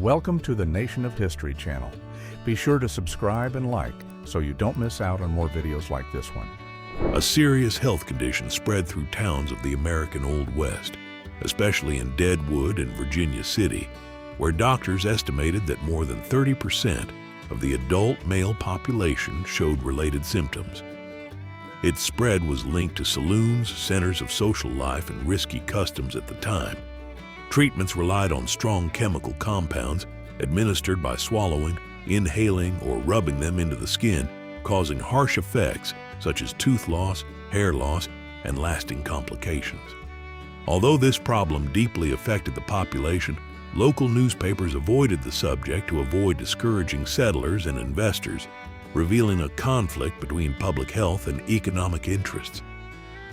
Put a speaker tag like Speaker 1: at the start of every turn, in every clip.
Speaker 1: Welcome to the Nation of History channel. Be sure to subscribe and like so you don't miss out on more videos like this one.
Speaker 2: A serious health condition spread through towns of the American Old West, especially in Deadwood and Virginia City, where doctors estimated that more than 30% of the adult male population showed related symptoms. Its spread was linked to saloons, centers of social life, and risky customs at the time. Treatments relied on strong chemical compounds administered by swallowing, inhaling, or rubbing them into the skin, causing harsh effects such as tooth loss, hair loss, and lasting complications. Although this problem deeply affected the population, local newspapers avoided the subject to avoid discouraging settlers and investors, revealing a conflict between public health and economic interests.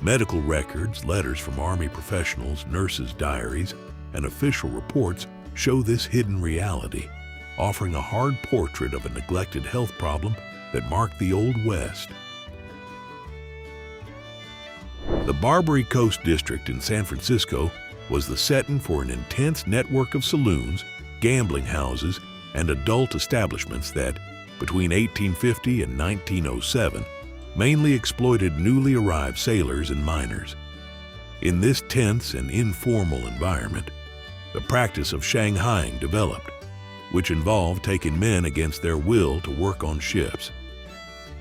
Speaker 2: Medical records, letters from Army professionals, nurses' diaries, and official reports show this hidden reality, offering a hard portrait of a neglected health problem that marked the Old West. The Barbary Coast District in San Francisco was the setting for an intense network of saloons, gambling houses, and adult establishments that, between 1850 and 1907, mainly exploited newly arrived sailors and miners. In this tense and informal environment, the practice of Shanghaiing developed, which involved taking men against their will to work on ships.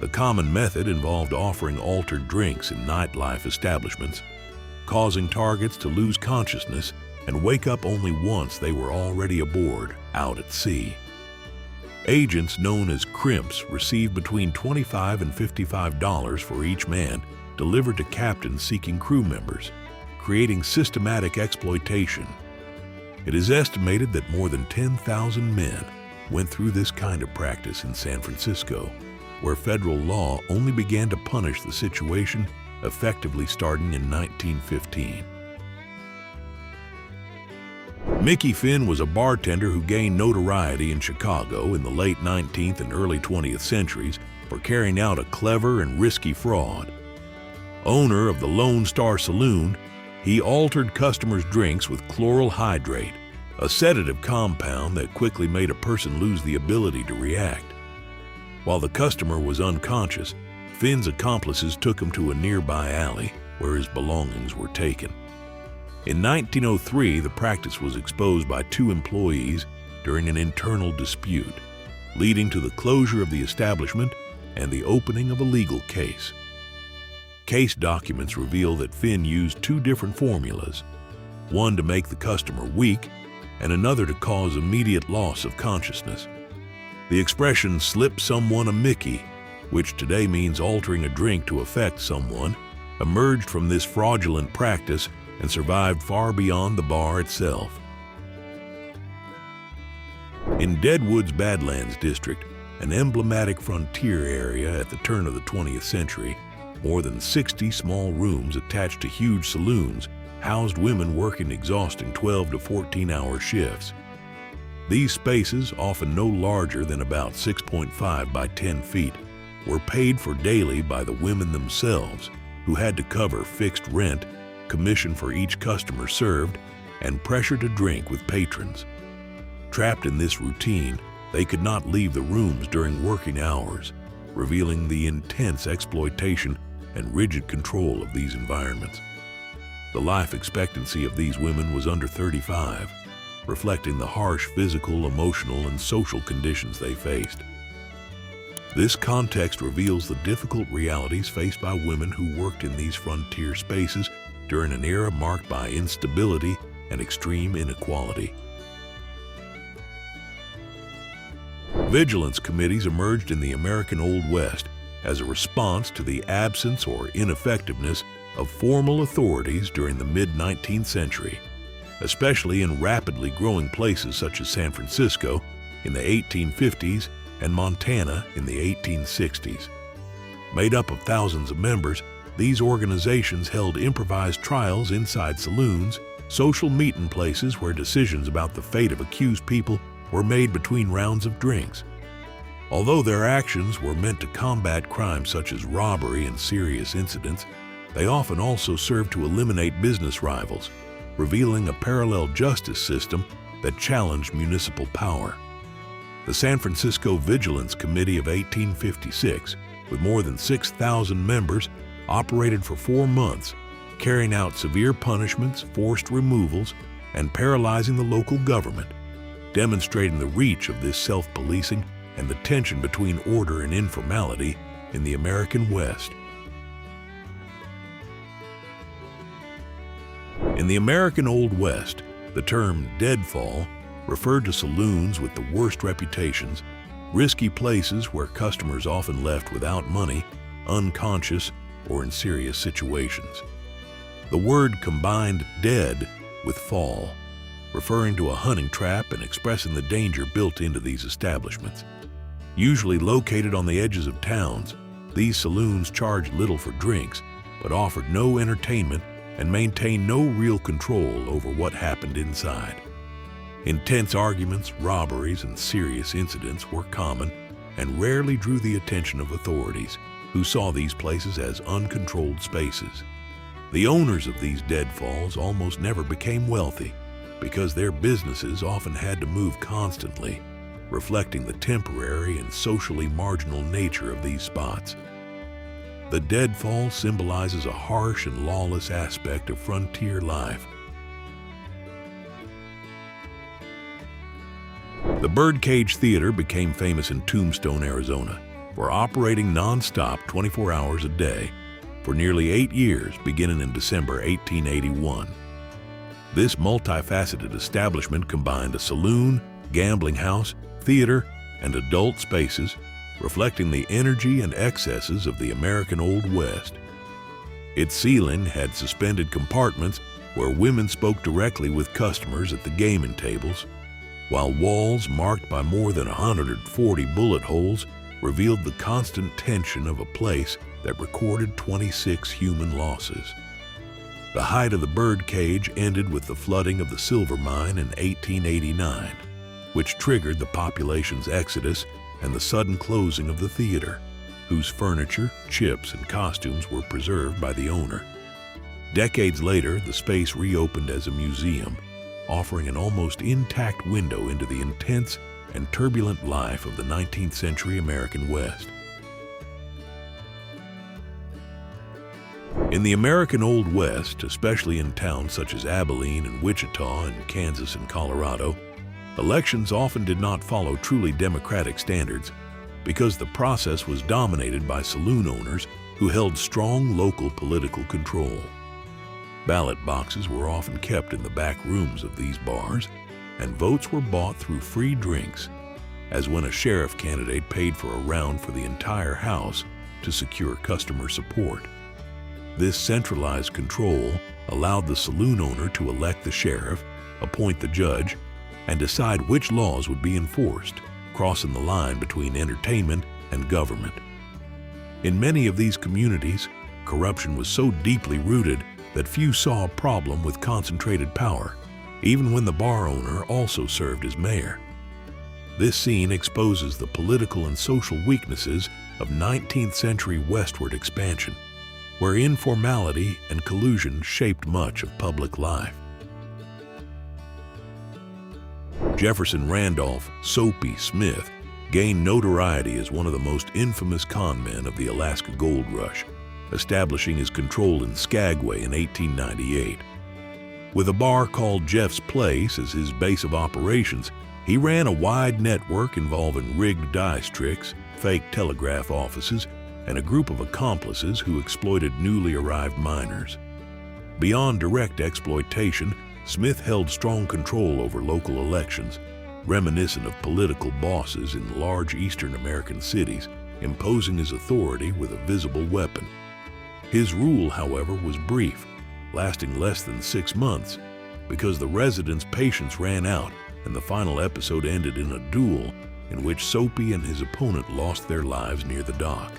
Speaker 2: The common method involved offering altered drinks in nightlife establishments, causing targets to lose consciousness and wake up only once they were already aboard, out at sea. Agents known as crimps received between $25 and $55 for each man delivered to captains seeking crew members, creating systematic exploitation. It is estimated that more than 10,000 men went through this kind of practice in San Francisco, where federal law only began to punish the situation effectively starting in 1915. Mickey Finn was a bartender who gained notoriety in Chicago in the late 19th and early 20th centuries for carrying out a clever and risky fraud. Owner of the Lone Star Saloon, he altered customers' drinks with chloral hydrate, a sedative compound that quickly made a person lose the ability to react. While the customer was unconscious, Finn's accomplices took him to a nearby alley where his belongings were taken. In 1903, the practice was exposed by two employees during an internal dispute, leading to the closure of the establishment and the opening of a legal case. Case documents reveal that Finn used two different formulas, one to make the customer weak and another to cause immediate loss of consciousness. The expression "slip someone a Mickey," which today means altering a drink to affect someone, emerged from this fraudulent practice and survived far beyond the bar itself. In Deadwood's Badlands District, an emblematic frontier area at the turn of the 20th century, more than 60 small rooms attached to huge saloons housed women working exhausting 12 to 14-hour shifts. These spaces, often no larger than about 6.5 by 10 feet, were paid for daily by the women themselves, who had to cover fixed rent, commission for each customer served, and pressure to drink with patrons. Trapped in this routine, they could not leave the rooms during working hours, revealing the intense exploitation and rigid control of these environments. The life expectancy of these women was under 35, reflecting the harsh physical, emotional, and social conditions they faced. This context reveals the difficult realities faced by women who worked in these frontier spaces during an era marked by instability and extreme inequality. Vigilance committees emerged in the American Old West as a response to the absence or ineffectiveness of formal authorities during the mid-19th century, especially in rapidly growing places such as San Francisco in the 1850s and Montana in the 1860s. Made up of thousands of members, these organizations held improvised trials inside saloons, social meeting places where decisions about the fate of accused people were made between rounds of drinks. Although their actions were meant to combat crimes such as robbery and serious incidents, they often also served to eliminate business rivals, revealing a parallel justice system that challenged municipal power. The San Francisco Vigilance Committee of 1856, with more than 6,000 members, operated for 4 months, carrying out severe punishments, forced removals, and paralyzing the local government, demonstrating the reach of this self-policing and the tension between order and informality in the American West. In the American Old West, the term deadfall referred to saloons with the worst reputations, risky places where customers often left without money, unconscious, or in serious situations. The word combined dead with fall, referring to a hunting trap and expressing the danger built into these establishments. Usually located on the edges of towns, these saloons charged little for drinks, but offered no entertainment and maintained no real control over what happened inside. Intense arguments, robberies, and serious incidents were common and rarely drew the attention of authorities, who saw these places as uncontrolled spaces. The owners of these deadfalls almost never became wealthy because their businesses often had to move constantly, reflecting the temporary and socially marginal nature of these spots. The deadfall symbolizes a harsh and lawless aspect of frontier life. The Birdcage Theater became famous in Tombstone, Arizona, for operating non-stop 24 hours a day for nearly 8 years, beginning in December 1881. This multifaceted establishment combined a saloon, gambling house, theater, and adult spaces, reflecting the energy and excesses of the American Old West. Its ceiling had suspended compartments where women spoke directly with customers at the gaming tables, while walls marked by more than 140 bullet holes revealed the constant tension of a place that recorded 26 human losses. The height of the birdcage ended with the flooding of the silver mine in 1889, which triggered the population's exodus and the sudden closing of the theater, whose furniture, chips, and costumes were preserved by the owner. Decades later, the space reopened as a museum, offering an almost intact window into the intense and turbulent life of the 19th century American West. In the American Old West, especially in towns such as Abilene and Wichita and Kansas and Colorado, elections often did not follow truly democratic standards because the process was dominated by saloon owners who held strong local political control. Ballot boxes were often kept in the back rooms of these bars, and votes were bought through free drinks, as when a sheriff candidate paid for a round for the entire house to secure customer support. This centralized control allowed the saloon owner to elect the sheriff, appoint the judge, and decide which laws would be enforced, crossing the line between entertainment and government. In many of these communities, corruption was so deeply rooted that few saw a problem with concentrated power, even when the bar owner also served as mayor. This scene exposes the political and social weaknesses of 19th century westward expansion, where informality and collusion shaped much of public life. Jefferson Randolph "Soapy" Smith gained notoriety as one of the most infamous con men of the Alaska Gold Rush, establishing his control in Skagway in 1898. With a bar called Jeff's Place as his base of operations, he ran a wide network involving rigged dice tricks, fake telegraph offices, and a group of accomplices who exploited newly arrived miners. Beyond direct exploitation, Smith held strong control over local elections, reminiscent of political bosses in large Eastern American cities, imposing his authority with a visible weapon. His rule, however, was brief, lasting less than 6 months, because the residents' patience ran out and the final episode ended in a duel in which Soapy and his opponent lost their lives near the dock.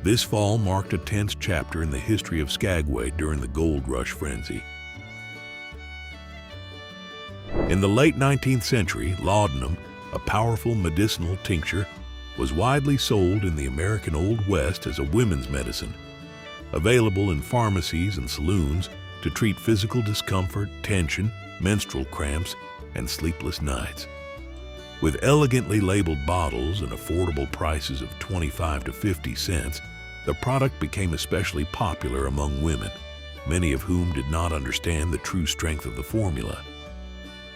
Speaker 2: This fall marked a tense chapter in the history of Skagway during the Gold Rush frenzy. In the late 19th century, laudanum, a powerful medicinal tincture, was widely sold in the American Old West as a women's medicine, available in pharmacies and saloons to treat physical discomfort, tension, menstrual cramps, and sleepless nights. With elegantly labeled bottles and affordable prices of 25 to 50 cents, the product became especially popular among women, many of whom did not understand the true strength of the formula.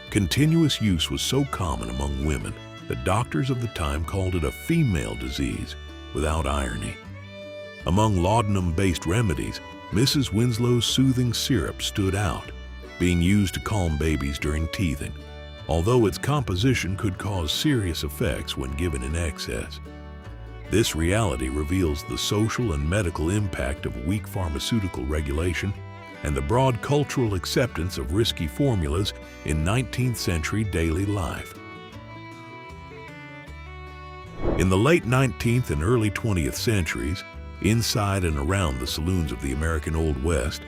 Speaker 2: Continuous use was so common among women that doctors of the time called it a female disease, without irony. Among laudanum-based remedies, Mrs. Winslow's soothing syrup stood out, being used to calm babies during teething, although its composition could cause serious effects when given in excess. This reality reveals the social and medical impact of weak pharmaceutical regulation and the broad cultural acceptance of risky formulas in 19th century daily life. In the late 19th and early 20th centuries, inside and around the saloons of the American Old West,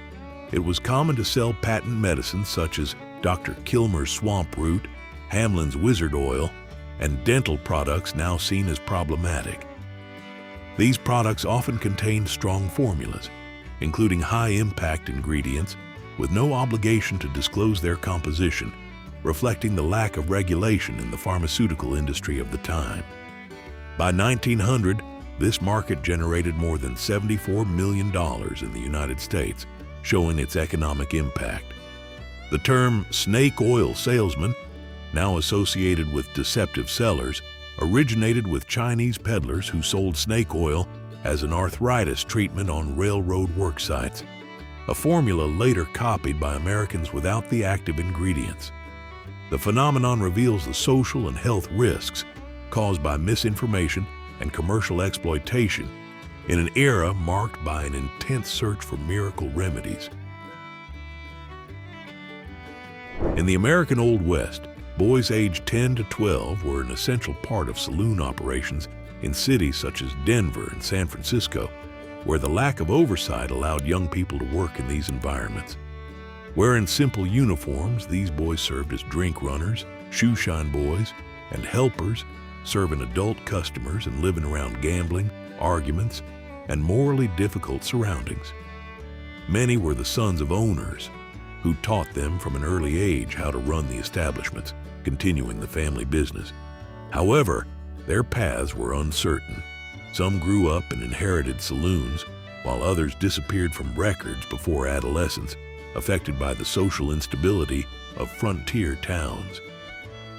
Speaker 2: it was common to sell patent medicines such as Dr. Kilmer's Swamp Root, Hamlin's Wizard Oil, and dental products now seen as problematic. These products often contained strong formulas, including high-impact ingredients, with no obligation to disclose their composition, reflecting the lack of regulation in the pharmaceutical industry of the time. By 1900, this market generated more than $74 million in the United States, showing its economic impact. The term snake oil salesman, now associated with deceptive sellers, originated with Chinese peddlers who sold snake oil as an arthritis treatment on railroad work sites, a formula later copied by Americans without the active ingredients. The phenomenon reveals the social and health risks caused by misinformation and commercial exploitation in an era marked by an intense search for miracle remedies. In the American Old West, boys aged 10 to 12 were an essential part of saloon operations in cities such as Denver and San Francisco, where the lack of oversight allowed young people to work in these environments. Wearing simple uniforms, these boys served as drink runners, shoeshine boys, and helpers, serving adult customers and living around gambling, arguments, and morally difficult surroundings. Many were the sons of owners, who taught them from an early age how to run the establishments, continuing the family business. However, their paths were uncertain. Some grew up and inherited saloons, while others disappeared from records before adolescence, affected by the social instability of frontier towns.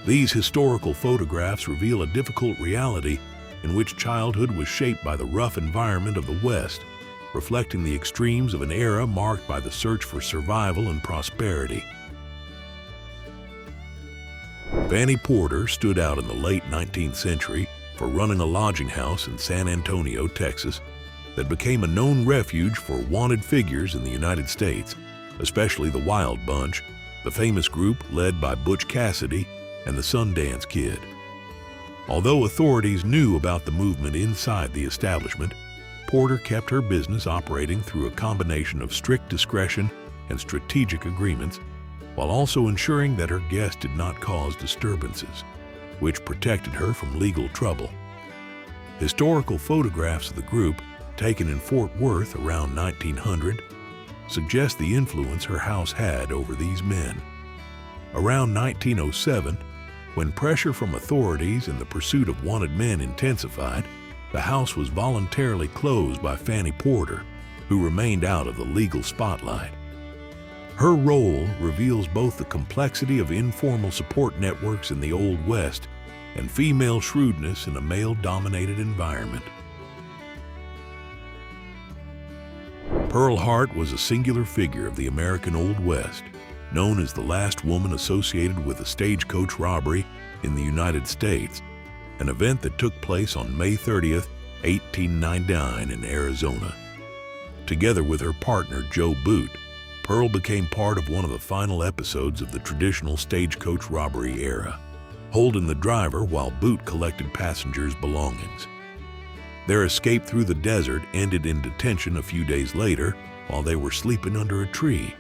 Speaker 2: These historical photographs reveal a difficult reality in which childhood was shaped by the rough environment of the West, reflecting the extremes of an era marked by the search for survival and prosperity. Fannie Porter stood out in the late 19th century for running a lodging house in San Antonio, Texas, that became a known refuge for wanted figures in the United States, especially the Wild Bunch, the famous group led by Butch Cassidy and the Sundance Kid. Although authorities knew about the movement inside the establishment, Porter kept her business operating through a combination of strict discretion and strategic agreements, while also ensuring that her guests did not cause disturbances, which protected her from legal trouble. Historical photographs of the group, taken in Fort Worth around 1900, suggest the influence her house had over these men. Around 1907, when pressure from authorities in the pursuit of wanted men intensified, the house was voluntarily closed by Fannie Porter, who remained out of the legal spotlight. Her role reveals both the complexity of informal support networks in the Old West and female shrewdness in a male-dominated environment. Pearl Hart was a singular figure of the American Old West, known as the last woman associated with a stagecoach robbery in the United States, an event that took place on May 30th, 1899 in Arizona. Together with her partner, Joe Boot, Pearl became part of one of the final episodes of the traditional stagecoach robbery era, holding the driver while Boot collected passengers' belongings. Their escape through the desert ended in detention a few days later while they were sleeping under a tree.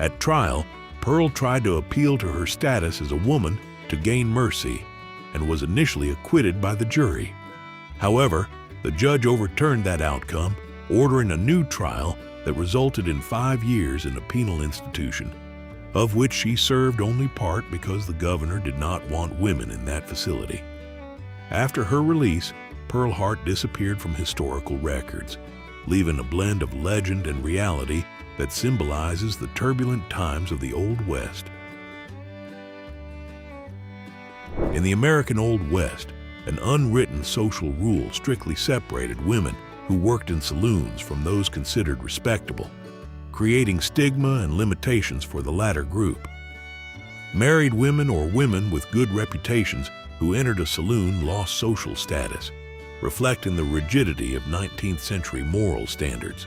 Speaker 2: At trial, Pearl tried to appeal to her status as a woman to gain mercy and was initially acquitted by the jury. However, the judge overturned that outcome, ordering a new trial that resulted in 5 years in a penal institution, of which she served only part because the governor did not want women in that facility. After her release, Pearl Hart disappeared from historical records, leaving a blend of legend and reality that symbolizes the turbulent times of the Old West. In the American Old West, an unwritten social rule strictly separated women who worked in saloons from those considered respectable, creating stigma and limitations for the latter group. Married women or women with good reputations who entered a saloon lost social status, reflecting the rigidity of 19th century moral standards.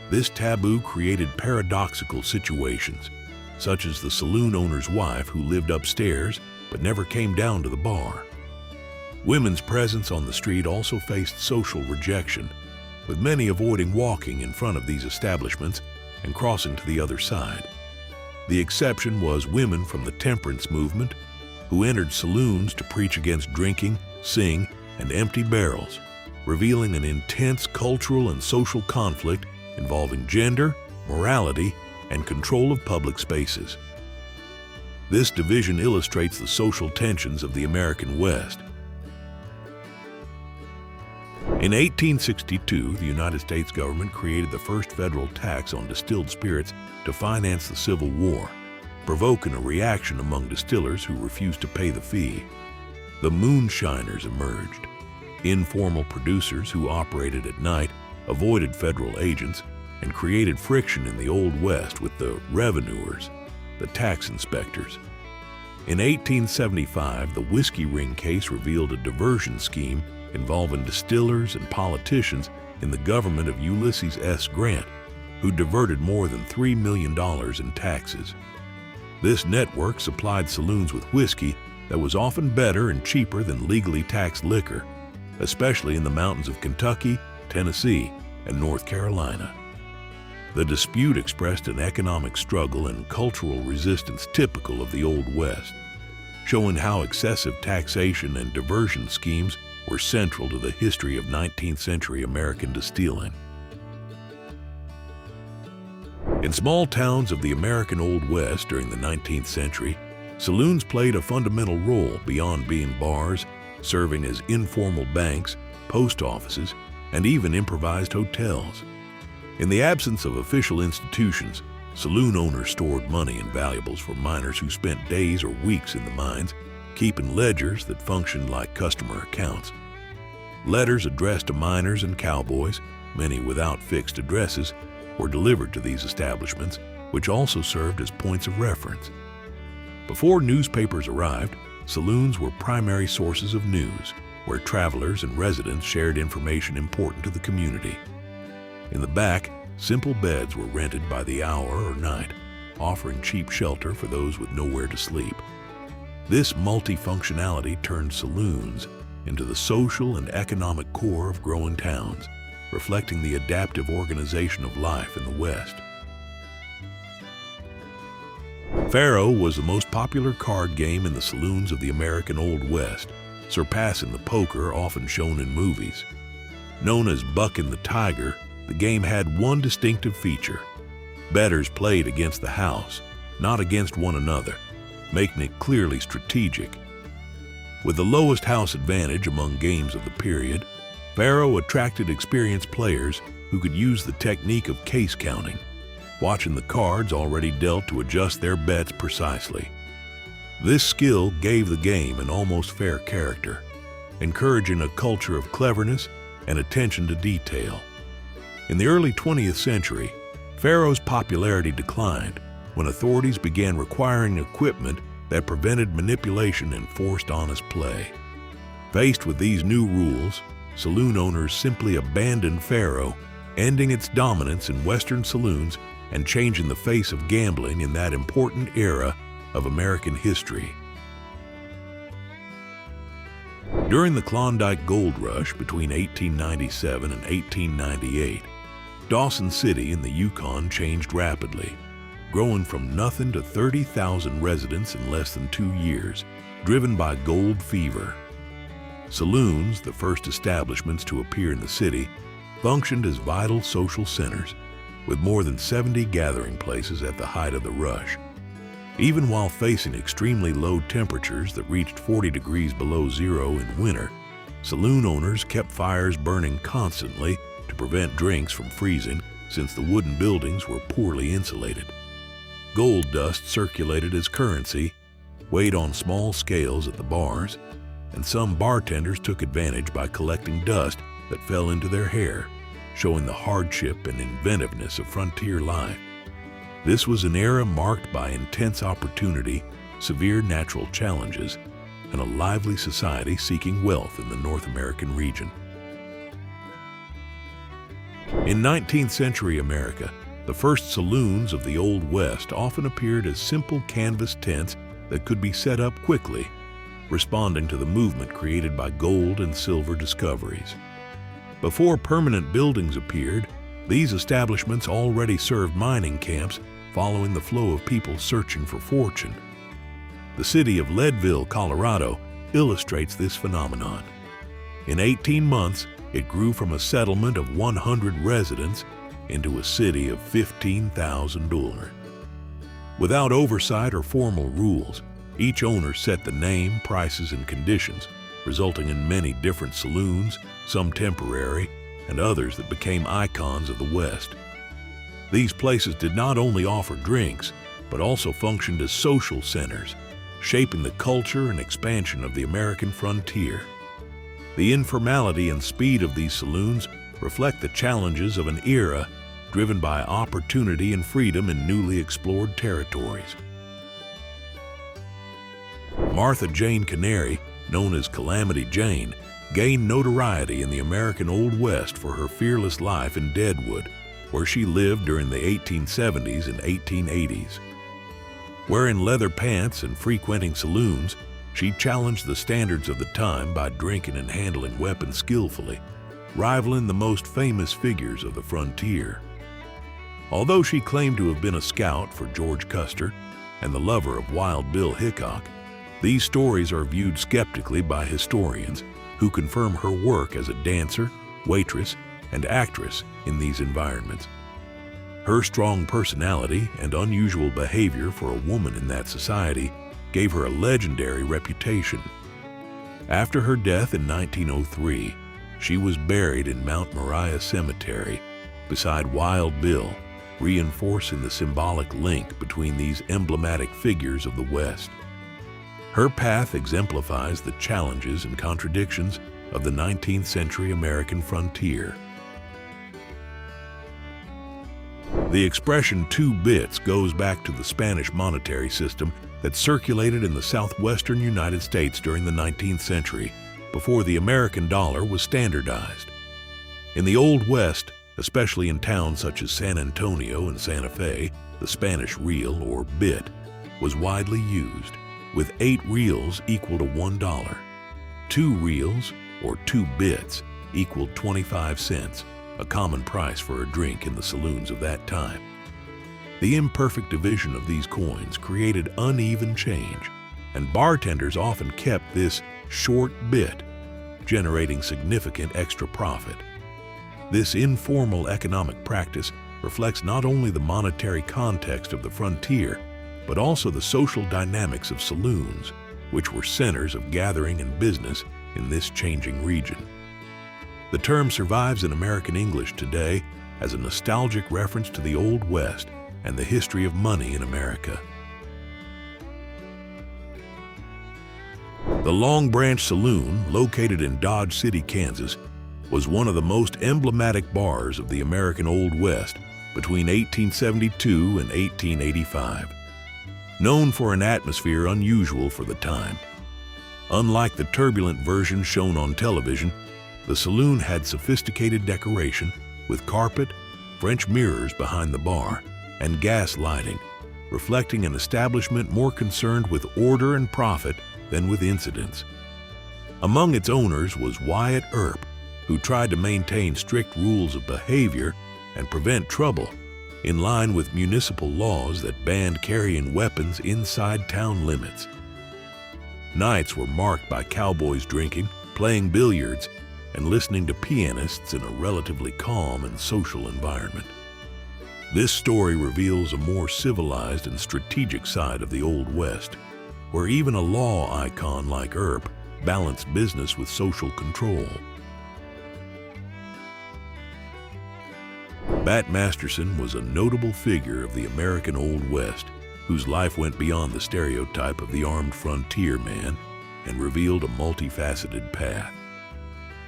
Speaker 2: This taboo created paradoxical situations, such as the saloon owner's wife who lived upstairs but never came down to the bar. Women's presence on the street also faced social rejection, with many avoiding walking in front of these establishments and crossing to the other side. The exception was women from the temperance movement who entered saloons to preach against drinking, sing, and empty barrels, revealing an intense cultural and social conflict involving gender, morality, and control of public spaces. This division illustrates the social tensions of the American West. In 1862, the United States government created the first federal tax on distilled spirits to finance the Civil War, provoking a reaction among distillers who refused to pay the fee. The moonshiners emerged. Informal producers who operated at night avoided federal agents and created friction in the Old West with the revenuers, the tax inspectors. In 1875, the whiskey ring case revealed a diversion scheme involving distillers and politicians in the government of Ulysses S. Grant, who diverted more than $3 million in taxes. This network supplied saloons with whiskey that was often better and cheaper than legally taxed liquor, especially in the mountains of Kentucky, Tennessee, and North Carolina. The dispute expressed an economic struggle and cultural resistance typical of the Old West, showing how excessive taxation and diversion schemes were central to the history of 19th century American distilling. In small towns of the American Old West during the 19th century, saloons played a fundamental role beyond being bars, serving as informal banks, post offices, and even improvised hotels. In the absence of official institutions, saloon owners stored money and valuables for miners who spent days or weeks in the mines, keeping ledgers that functioned like customer accounts. Letters addressed to miners and cowboys, many without fixed addresses, were delivered to these establishments, which also served as points of reference. Before newspapers arrived, saloons were primary sources of news, where travelers and residents shared information important to the community. In the back, simple beds were rented by the hour or night, offering cheap shelter for those with nowhere to sleep. This multifunctionality turned saloons into the social and economic core of growing towns, reflecting the adaptive organization of life in the West. Faro was the most popular card game in the saloons of the American Old West, surpassing the poker often shown in movies. Known as Bucking the Tiger, the game had one distinctive feature. Bettors played against the house, not against one another, making it clearly strategic. With the lowest house advantage among games of the period, faro attracted experienced players who could use the technique of case counting, watching the cards already dealt to adjust their bets precisely. This skill gave the game an almost fair character, encouraging a culture of cleverness and attention to detail. In the early 20th century, faro's popularity declined when authorities began requiring equipment that prevented manipulation and forced honest play. Faced with these new rules, saloon owners simply abandoned faro, ending its dominance in Western saloons and changing the face of gambling in that important era of American history. During the Klondike Gold Rush between 1897 and 1898, Dawson City in the Yukon changed rapidly, growing from nothing to 30,000 residents in less than 2 years, driven by gold fever. Saloons, the first establishments to appear in the city, functioned as vital social centers, with more than 70 gathering places at the height of the rush. Even while facing extremely low temperatures that reached 40 degrees below zero in winter, saloon owners kept fires burning constantly to prevent drinks from freezing, since the wooden buildings were poorly insulated. Gold dust circulated as currency, weighed on small scales at the bars, and some bartenders took advantage by collecting dust that fell into their hair, showing the hardship and inventiveness of frontier life. This was an era marked by intense opportunity, severe natural challenges, and a lively society seeking wealth in the North American region. In 19th century America, the first saloons of the Old West often appeared as simple canvas tents that could be set up quickly, responding to the movement created by gold and silver discoveries. Before permanent buildings appeared, these establishments already served mining camps, following the flow of people searching for fortune. The city of Leadville, Colorado, illustrates this phenomenon. In 18 months, it grew from a settlement of 100 residents into a city of 15,000. Without oversight or formal rules, each owner set the name, prices, and conditions, resulting in many different saloons, some temporary, and others that became icons of the West. These places did not only offer drinks, but also functioned as social centers, shaping the culture and expansion of the American frontier. The informality and speed of these saloons reflect the challenges of an era driven by opportunity and freedom in newly explored territories. Martha Jane Canary, known as Calamity Jane, gained notoriety in the American Old West for her fearless life in Deadwood, where she lived during the 1870s and 1880s. Wearing leather pants and frequenting saloons, she challenged the standards of the time by drinking and handling weapons skillfully, rivaling the most famous figures of the frontier. Although she claimed to have been a scout for George Custer and the lover of Wild Bill Hickok, these stories are viewed skeptically by historians who confirm her work as a dancer, waitress, and actress in these environments. Her strong personality and unusual behavior for a woman in that society gave her a legendary reputation. After her death in 1903, she was buried in Mount Moriah Cemetery beside Wild Bill, reinforcing the symbolic link between these emblematic figures of the West. Her path exemplifies the challenges and contradictions of the 19th century American frontier. The expression 2 bits goes back to the Spanish monetary system that circulated in the southwestern United States during the 19th century, before the American dollar was standardized. In the Old West, especially in towns such as San Antonio and Santa Fe, the Spanish real, or bit, was widely used, with 8 reals equal to $1. 2 reals, or 2 bits, equaled 25 cents, a common price for a drink in the saloons of that time. The imperfect division of these coins created uneven change, and bartenders often kept this short bit, generating significant extra profit. This informal economic practice reflects not only the monetary context of the frontier, but also the social dynamics of saloons, which were centers of gathering and business in this changing region. The term survives in American English today as a nostalgic reference to the Old West and the history of money in America. The Long Branch Saloon, located in Dodge City, Kansas, was one of the most emblematic bars of the American Old West between 1872 and 1885. Known for an atmosphere unusual for the time. Unlike the turbulent version shown on television, the saloon had sophisticated decoration with carpet, French mirrors behind the bar, and gas lighting, reflecting an establishment more concerned with order and profit than with incidents. Among its owners was Wyatt Earp, who tried to maintain strict rules of behavior and prevent trouble, in line with municipal laws that banned carrying weapons inside town limits. Nights were marked by cowboys drinking, playing billiards, and listening to pianists in a relatively calm and social environment. This story reveals a more civilized and strategic side of the Old West, where even a law icon like Earp balanced business with social control. Bat Masterson was a notable figure of the American Old West, whose life went beyond the stereotype of the armed frontier man and revealed a multifaceted path.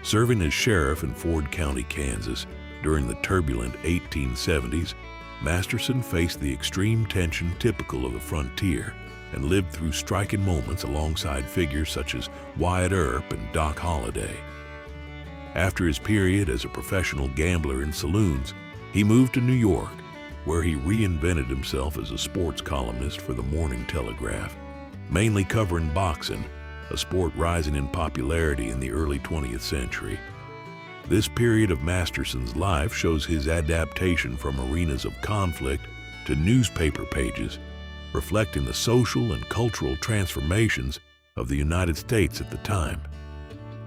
Speaker 2: Serving as sheriff in Ford County, Kansas, during the turbulent 1870s, Masterson faced the extreme tension typical of the frontier and lived through striking moments alongside figures such as Wyatt Earp and Doc Holliday. After his period as a professional gambler in saloons, he moved to New York, where he reinvented himself as a sports columnist for the Morning Telegraph, mainly covering boxing, a sport rising in popularity in the early 20th century. This period of Masterson's life shows his adaptation from arenas of conflict to newspaper pages, reflecting the social and cultural transformations of the United States at the time.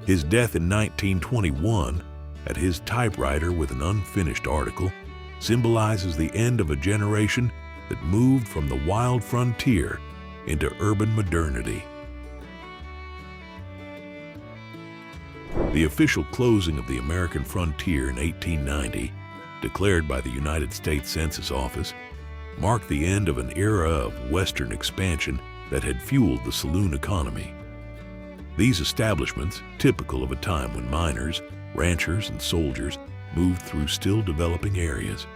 Speaker 2: His death in 1921, at his typewriter with an unfinished article, symbolizes the end of a generation that moved from the wild frontier into urban modernity. The official closing of the American frontier in 1890, declared by the United States Census Office, marked the end of an era of Western expansion that had fueled the saloon economy. These establishments, typical of a time when miners, ranchers, and soldiers moved through still developing areas,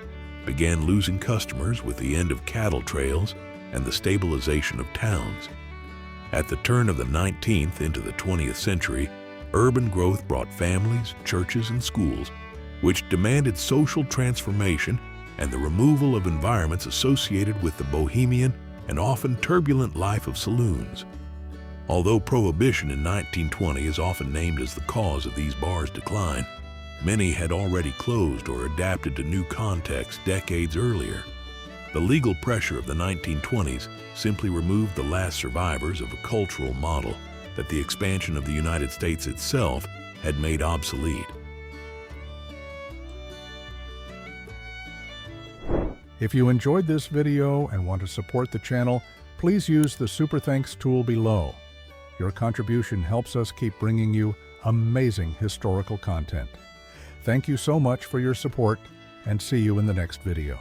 Speaker 2: began losing customers with the end of cattle trails and the stabilization of towns. At the turn of the 19th into the 20th century, urban growth brought families, churches, and schools, which demanded social transformation and the removal of environments associated with the bohemian and often turbulent life of saloons. Although Prohibition in 1920 is often named as the cause of these bars' decline, many had already closed or adapted to new contexts decades earlier. The legal pressure of the 1920s simply removed the last survivors of a cultural model that the expansion of the United States itself had made obsolete.
Speaker 1: If you enjoyed this video and want to support the channel, please use the Super Thanks tool below. Your contribution helps us keep bringing you amazing historical content. Thank you so much for your support, and see you in the next video.